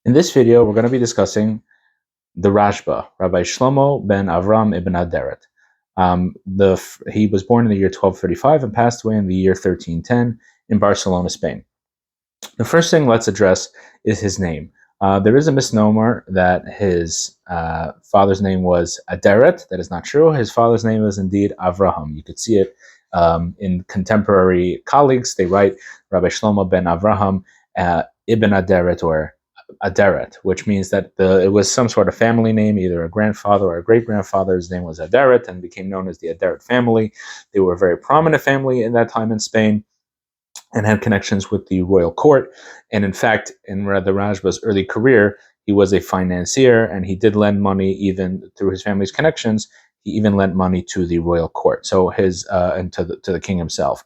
In this video, we're going to be discussing the Rashba, Rabbi Shlomo ben Avraham Ibn Aderet. He was born in the year 1235 and passed away in the year 1310 in Barcelona, Spain. The first thing let's address is his name. There is a misnomer that his father's name was Aderet. That is not true. His father's name is indeed Avraham. You could see it in contemporary colleagues. They write Rabbi Shlomo ben Avraham Ibn Aderet or Aderet, which means that it was some sort of family name, either a grandfather or a great-grandfather's name was Aderet and became known as the Aderet family. They were a very prominent family in that time in Spain and had connections with the royal court. And in fact, in the Rashba's early career, he was a financier and he did lend money even through his family's connections. He even lent money to the royal court, so and to the king himself.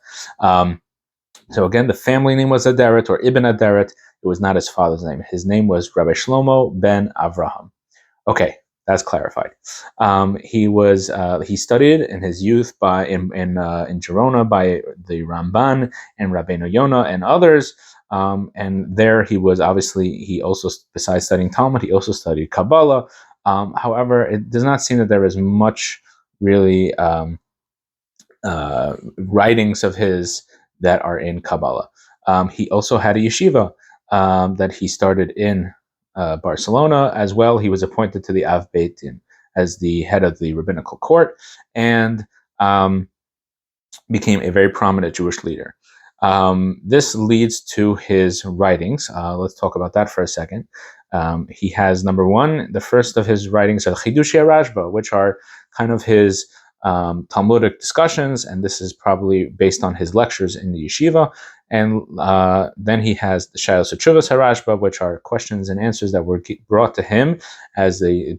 So again, the family name was Aderet or Ibn Aderet. It was not his father's name. His name was Rabbi Shlomo ben Avraham. Okay, that's clarified. He studied in his youth in Girona by the Ramban and Rabbeinu Yonah and others. And there he also, besides studying Talmud, he also studied Kabbalah. However, it does not seem that there is much really writings of his that are in Kabbalah. He also had a yeshiva that he started in Barcelona as well. He was appointed to the Av Beit Din as the head of the rabbinical court and became a very prominent Jewish leader. This leads to his writings. Let's talk about that for a second. He has, number one, the first of his writings are Chidushei Rashba, which are kind of his Talmudic discussions, and this is probably based on his lectures in the yeshiva. And then he has the Shaylos Utshuvos HaRashba, which are questions and answers that were brought to him as a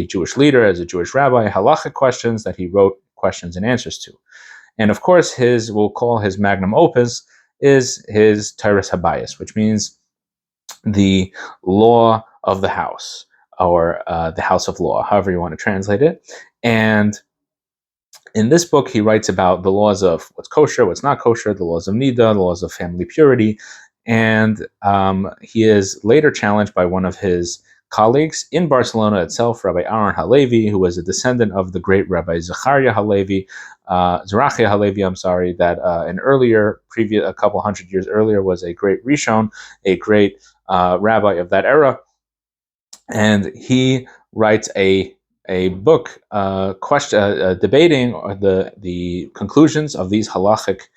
Jewish leader, as a Jewish rabbi, halachic questions that he wrote questions and answers to. And of course, we'll call his magnum opus is his Toras Habayis, which means the law of the house, or the house of law, however you want to translate it. And in this book, he writes about the laws of what's kosher, what's not kosher, the laws of nida, the laws of family purity. And he is later challenged by one of his colleagues in Barcelona itself, Rabbi Aaron Halevi, who was a descendant of the great Rabbi Zachariah Halevi, that a couple hundred years earlier was a great Rishon, a great rabbi of that era. And he writes a book debating the conclusions of these halachic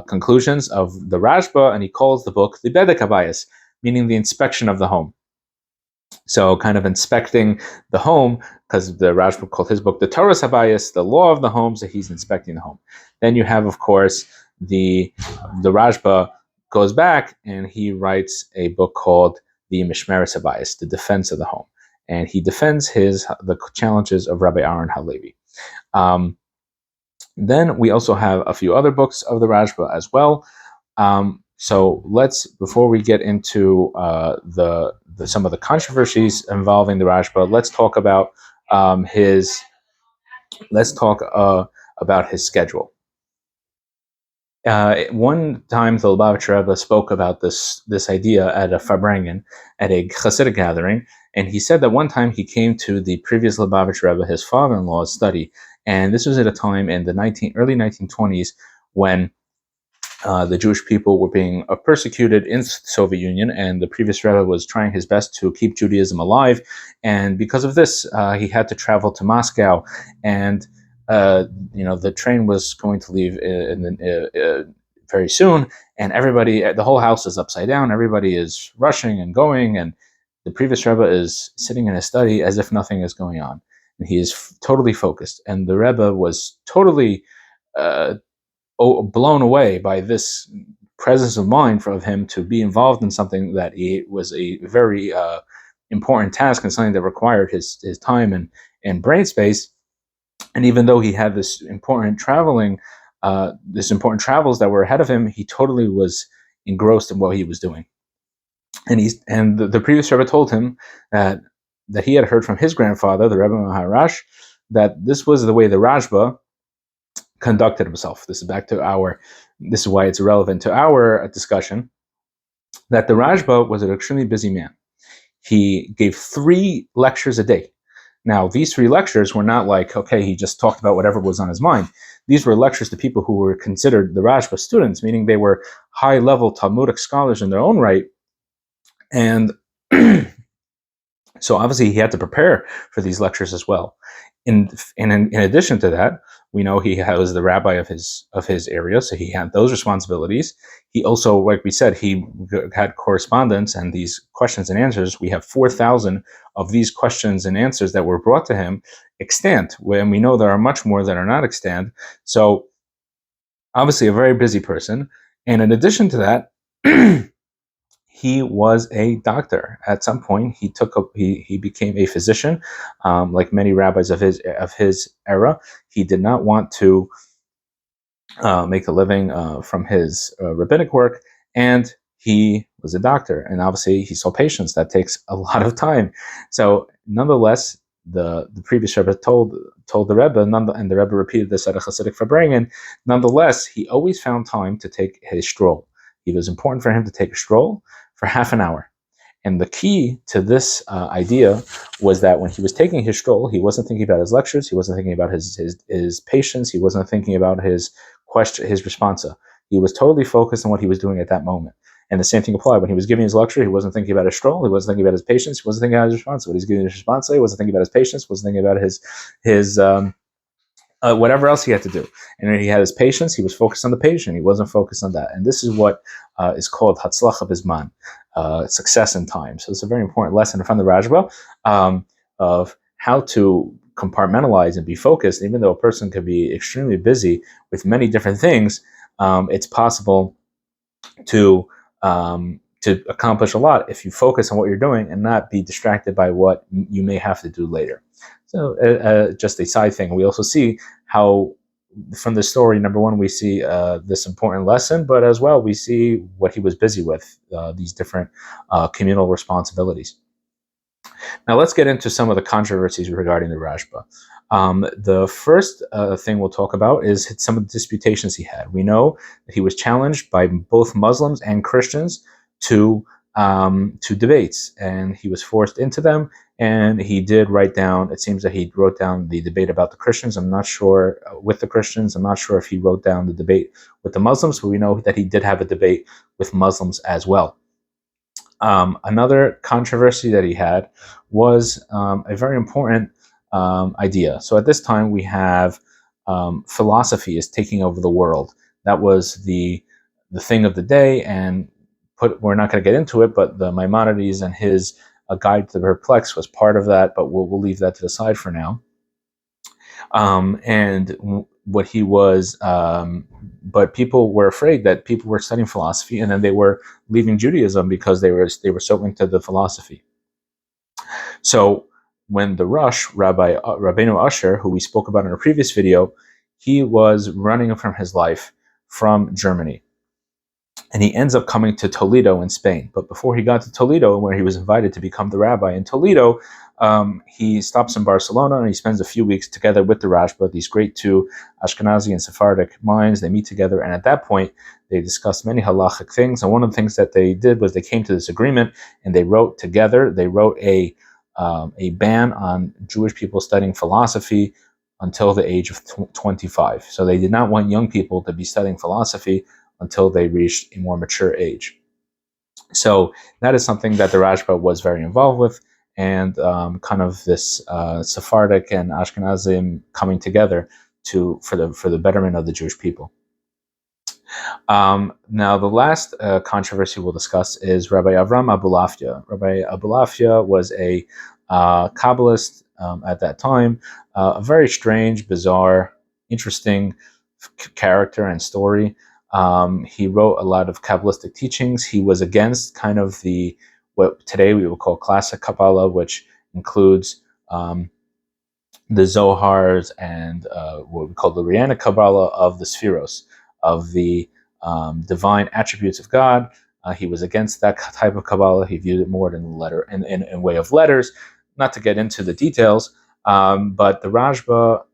conclusions of the Rashba, and he calls the book the Bedek Habayis, meaning the inspection of the home. So kind of inspecting the home, because the Rashba called his book the Toras Habayis, the law of the home, so he's inspecting the home. Then you have, of course, the Rashba goes back and he writes a book called the Mishmeres Habayis, the defense of the home. And he defends the challenges of Rabbi Aaron Halevi. Then we also have a few other books of the Rashba as well. So before we get into some of the controversies involving the Rashba, let's talk about his schedule. One time, the Lubavitcher Rebbe spoke about this idea at a Farbrengen, at a Hasidic gathering, and he said that one time he came to the previous Lubavitcher Rebbe, his father-in-law's study, and this was at a time in the early 1920s when the Jewish people were being persecuted in the Soviet Union, and the previous Rebbe was trying his best to keep Judaism alive, and because of this, he had to travel to Moscow, and the train was going to leave very soon, and the whole house is upside down. Everybody is rushing and going, and the previous Rebbe is sitting in his study as if nothing is going on, and he is totally focused. And the Rebbe was totally blown away by this presence of mind of him to be involved in something that was a very important task and something that required his time and brain space. And even though he had this important travels that were ahead of him, he totally was engrossed in what he was doing. And the previous Rebbe told him that he had heard from his grandfather, the Rebbe Maharash, that this was the way the Rashba conducted himself. This is why it's relevant to our discussion, that the Rashba was an extremely busy man. he gave 3 lectures a day. Now, these 3 lectures were not like, okay, he just talked about whatever was on his mind. These were lectures to people who were considered the Rashba students, meaning they were high-level Talmudic scholars in their own right. And so obviously he had to prepare for these lectures as well. In addition to that, we know he was the rabbi of his area, so he had those responsibilities. He also, like we said, he had correspondence and these questions and answers. We have 4,000 of these questions and answers that were brought to him extant, and we know there are much more that are not extant. So obviously a very busy person. And in addition to that, he was a doctor. At some point, he became a physician, like many rabbis of his era. He did not want to make a living from his rabbinic work, and he was a doctor. And obviously, he saw patients. That takes a lot of time. So, nonetheless, the previous Rebbe told the Rebbe, and the Rebbe repeated this at a Hasidic Farbrengen. Nonetheless, he always found time to take his stroll. It was important for him to take a stroll for half an hour. And the key to this idea was that when he was taking his stroll, he wasn't thinking about his lectures, he wasn't thinking about his patients, he wasn't thinking about his responsa. He was totally focused on what he was doing at that moment. And the same thing applied. When he was giving his lecture, he wasn't thinking about his stroll, he wasn't thinking about his patients, he wasn't thinking about his responsa. When he's giving his responsa, he wasn't thinking about his patients, wasn't thinking about his whatever else he had to do. And when he had his patients, he was focused on the patient. He wasn't focused on that. And this is what is called hatzlacha bizman, success in time. So it's a very important lesson from the Rashba of how to compartmentalize and be focused. Even though a person could be extremely busy with many different things, it's possible to accomplish a lot if you focus on what you're doing and not be distracted by what you may have to do later. So just a side thing, we also see how from the story, number one, we see this important lesson, but as well, we see what he was busy with, these different communal responsibilities. Now let's get into some of the controversies regarding the Rashba. The first thing we'll talk about is some of the disputations he had. We know that he was challenged by both Muslims and Christians to debates, and he was forced into them. And he did write down, it seems that he wrote down the debate about the Christians. I'm not sure with the Christians. I'm not sure if he wrote down the debate with the Muslims, but we know that he did have a debate with Muslims as well. Another controversy that he had was a very important idea. So at this time, we have philosophy is taking over the world. That was the thing of the day, and we're not going to get into it, but the Maimonides and his A Guide to the Perplexed was part of that, but we'll leave that to the side for now. And what he was, but people were afraid that people were studying philosophy and then they were leaving Judaism because they were so into the philosophy. So when the Rush, Rabbeinu Usher, who we spoke about in a previous video, he was running from his life from Germany. And he ends up coming to Toledo in Spain. But before he got to Toledo, where he was invited to become the rabbi in Toledo, he stops in Barcelona and he spends a few weeks together with the Rashba, these great two Ashkenazi and Sephardic minds. They meet together, and at that point, they discussed many halachic things. And one of the things that they did was they came to this agreement, and they wrote together. They wrote a ban on Jewish people studying philosophy until the age of 25. So they did not want young people to be studying philosophy until they reached a more mature age. So that is something that the Rashba was very involved with, and kind of this Sephardic and Ashkenazim coming together for the betterment of the Jewish people. Now, the last controversy we'll discuss is Rabbi Avraham Abulafia. Rabbi Abulafia was a Kabbalist at that time, a very strange, bizarre, interesting character and story. He wrote a lot of Kabbalistic teachings. He was against kind of what today we would call classic Kabbalah, which includes the Zohars and what we call the Rihanna Kabbalah of the Spheros, of the divine attributes of God. He was against that type of Kabbalah. He viewed it more in way of letters. Not to get into the details, but the Rashba,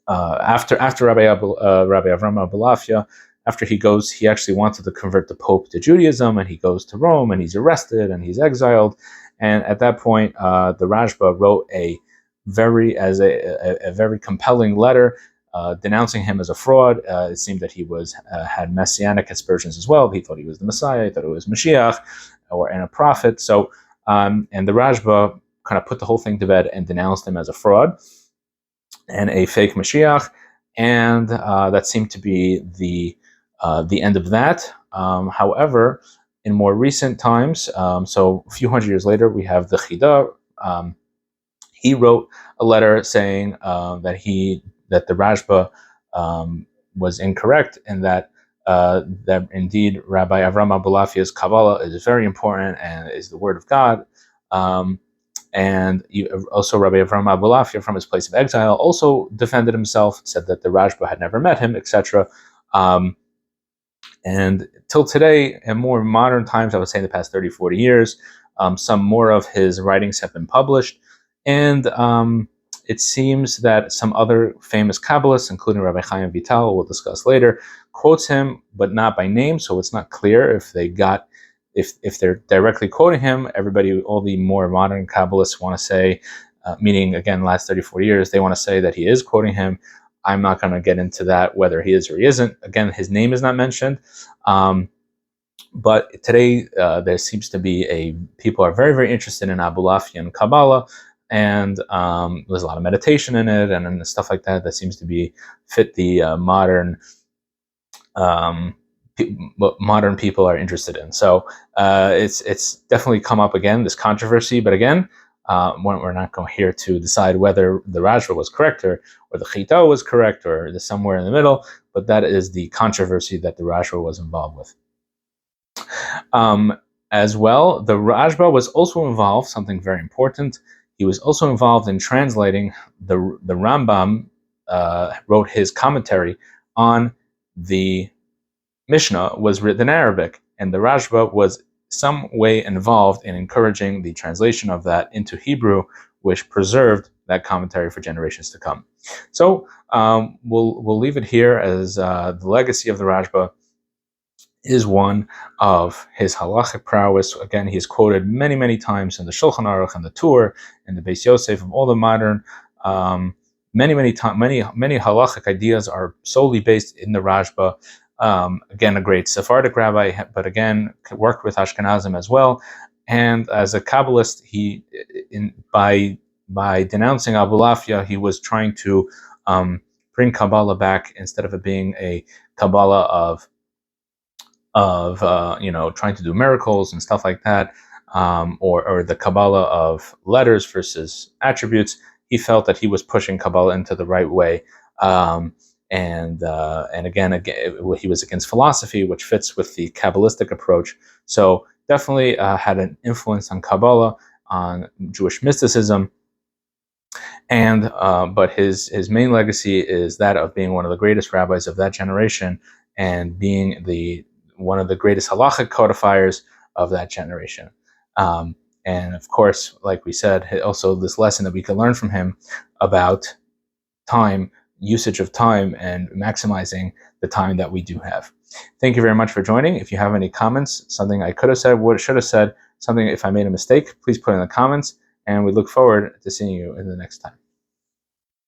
after Rabbi Avraham Abulafia, after he actually wanted to convert the Pope to Judaism, and he goes to Rome, and he's arrested, and he's exiled. And at that point, the Rashba wrote a very compelling letter denouncing him as a fraud. It seemed that he had messianic aspersions as well. He thought he was the Messiah. He thought he was Mashiach and a prophet. So, and the Rashba kind of put the whole thing to bed and denounced him as a fraud and a fake Mashiach. And that seemed to be the end of that. However, in more recent times, so a few hundred years later, we have the Chida. He wrote a letter saying that the Rashba was incorrect, and that indeed Rabbi Avraham Abulafia's Kabbalah is very important and is the word of God. And also Rabbi Avraham Abulafia, from his place of exile, also defended himself, said that the Rashba had never met him, etc. And till today, in more modern times, I would say in the past 30, 40 years, some more of his writings have been published. And it seems that some other famous Kabbalists, including Rabbi Chaim Vital, we'll discuss later, quotes him, but not by name, so it's not clear if they're directly quoting him. All the more modern Kabbalists want to say, meaning, again, last 30, 40 years, they want to say that he is quoting him. I'm not going to get into that, whether he is or he isn't. Again, his name is not mentioned. But today, there seems to be people are very, very interested in Abulafian Kabbalah, and there's a lot of meditation in it and stuff like that seems to fit the modern what modern people are interested in. So it's definitely come up again, this controversy. But again, we're not going here to decide whether the Rashba was correct or the Chita was correct or somewhere in the middle. But that is the controversy that the Rashba was involved with. As well, the Rashba was also involved, something very important. He was also involved in translating the Rambam wrote his commentary on the Mishnah, was written in Arabic, and the Rashba was some way involved in encouraging the translation of that into Hebrew, which preserved that commentary for generations to come. So we'll leave it here, as the legacy of the Rashba is one of his halachic prowess. Again, he is quoted many, many times in the Shulchan Aruch and the Tur and the Beis Yosef of all the modern. Many halachic ideas are solely based in the Rashba. Again, a great Sephardic rabbi, but again, worked with Ashkenazim as well. And as a Kabbalist, by denouncing Abulafia, he was trying to bring Kabbalah back, instead of it being a Kabbalah of trying to do miracles and stuff like that, or the Kabbalah of letters versus attributes. He felt that he was pushing Kabbalah into the right way. And again, he was against philosophy, which fits with the Kabbalistic approach. So definitely had an influence on Kabbalah, on Jewish mysticism. And but his main legacy is that of being one of the greatest rabbis of that generation, and being one of the greatest halachic codifiers of that generation. And of course, like we said, also this lesson that we can learn from him about time, usage of time, and maximizing the time that we do have. Thank you very much for joining. If you have any comments, something I could have said, should have said, something if I made a mistake, please put it in the comments, and we look forward to seeing you in the next time.